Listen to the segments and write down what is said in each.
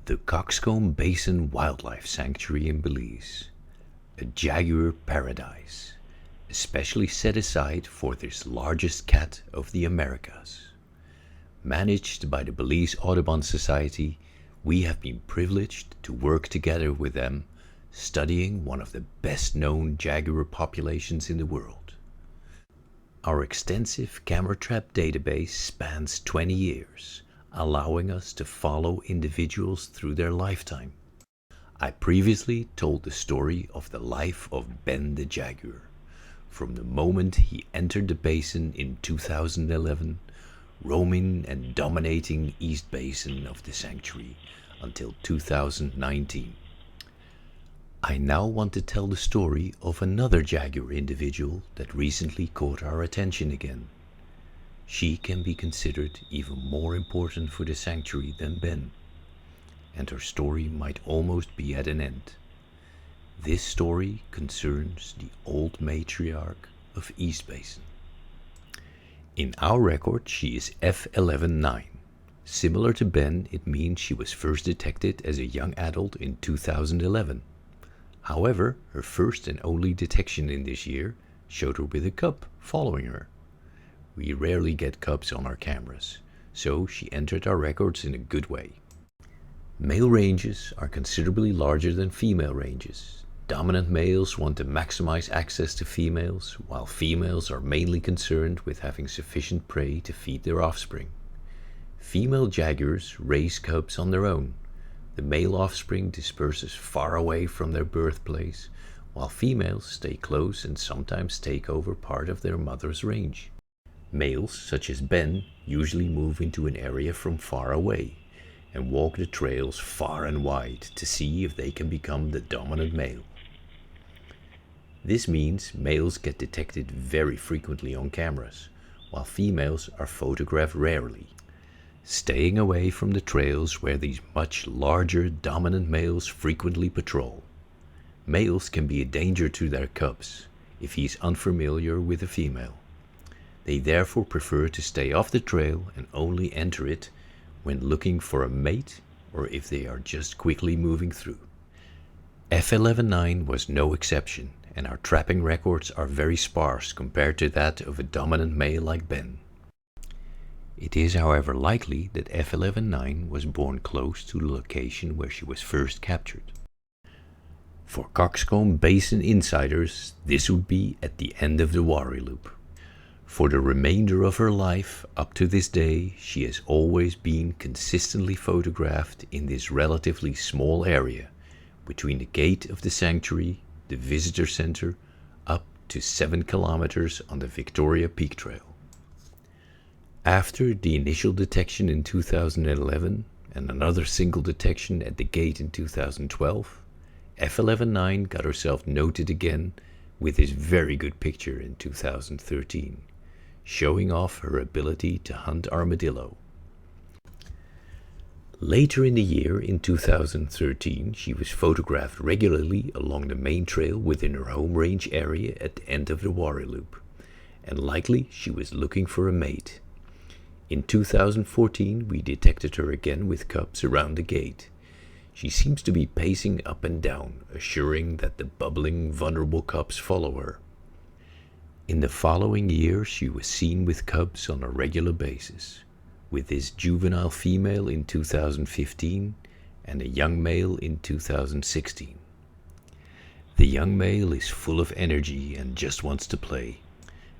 The Cockscomb Basin Wildlife Sanctuary in Belize, a jaguar paradise, especially set aside for this largest cat of the Americas. Managed by the Belize Audubon Society, we have been privileged to work together with them, studying one of the best-known jaguar populations in the world. Our extensive camera trap database spans 20 years, allowing us to follow individuals through their lifetime. I previously told the story of the life of Ben the Jaguar, from the moment he entered the basin in 2011, roaming and dominating East Basin of the sanctuary until 2019. I now want to tell the story of another jaguar individual that recently caught our attention again. She can be considered even more important for the sanctuary than Ben, and her story might almost be at an end. This story concerns the old matriarch of East Basin. In our record, she is F119. Similar to Ben, it means she was first detected as a young adult in 2011. However, her first and only detection in this year showed her with a cub following her. We rarely get cubs on our cameras, so she entered our records in a good way. Male ranges are considerably larger than female ranges. Dominant males want to maximize access to females, while females are mainly concerned with having sufficient prey to feed their offspring. Female jaguars raise cubs on their own. The male offspring disperses far away from their birthplace, while females stay close and sometimes take over part of their mother's range. Males, such as Ben, usually move into an area from far away and walk the trails far and wide to see if they can become the dominant male. This means males get detected very frequently on cameras, while females are photographed rarely, staying away from the trails where these much larger dominant males frequently patrol. Males can be a danger to their cubs if he is unfamiliar with a female. They therefore prefer to stay off the trail and only enter it when looking for a mate or if they are just quickly moving through. F119 was no exception, and our trapping records are very sparse compared to that of a dominant male like Ben. It is, however, likely that F119 was born close to the location where she was first captured. For Cockscomb Basin insiders, this would be at the end of the Wari Loop. For the remainder of her life, up to this day, she has always been consistently photographed in this relatively small area, between the gate of the sanctuary, the visitor center, up to 7 kilometers on the Victoria Peak Trail. After the initial detection in 2011 and another single detection at the gate in 2012, F119 got herself noted again with this very good picture in 2013. Showing off her ability to hunt armadillo. Later in the year, in 2013, she was photographed regularly along the main trail within her home range area at the end of the Wari Loop, and likely she was looking for a mate. In 2014, we detected her again with cubs around the gate. She seems to be pacing up and down, assuring that the bubbling, vulnerable cubs follow her. In the following year, she was seen with cubs on a regular basis, with this juvenile female in 2015 and a young male in 2016. The young male is full of energy and just wants to play.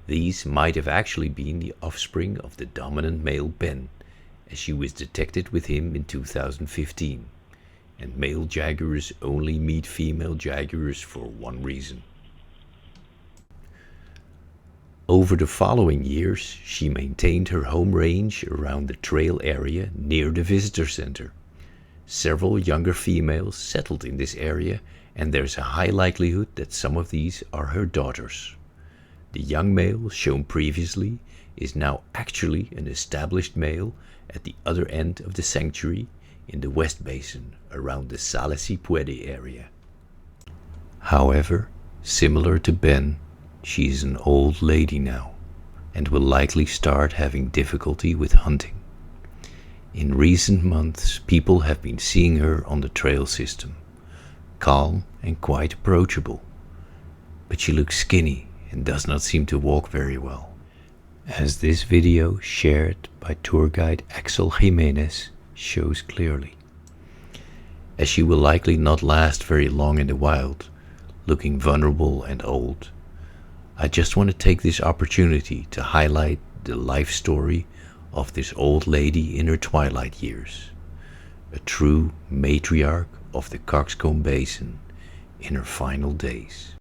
These might have actually been the offspring of the dominant male Ben, as she was detected with him in 2015, and male jaguars only meet female jaguars for one reason. Over the following years, she maintained her home range around the trail area near the visitor center. Several younger females settled in this area, and there's a high likelihood that some of these are her daughters. The young male shown previously is now actually an established male at the other end of the sanctuary in the West Basin around the Salesi Puede area. However, similar to Ben, she is an old lady now and will likely start having difficulty with hunting. In recent months, people have been seeing her on the trail system, calm and quite approachable, but she looks skinny and does not seem to walk very well. As this video, shared by tour guide Axel Jimenez, shows clearly. As she will likely not last very long in the wild, looking vulnerable and old, I just want to take this opportunity to highlight the life story of this old lady in her twilight years, a true matriarch of the Cockscomb Basin in her final days.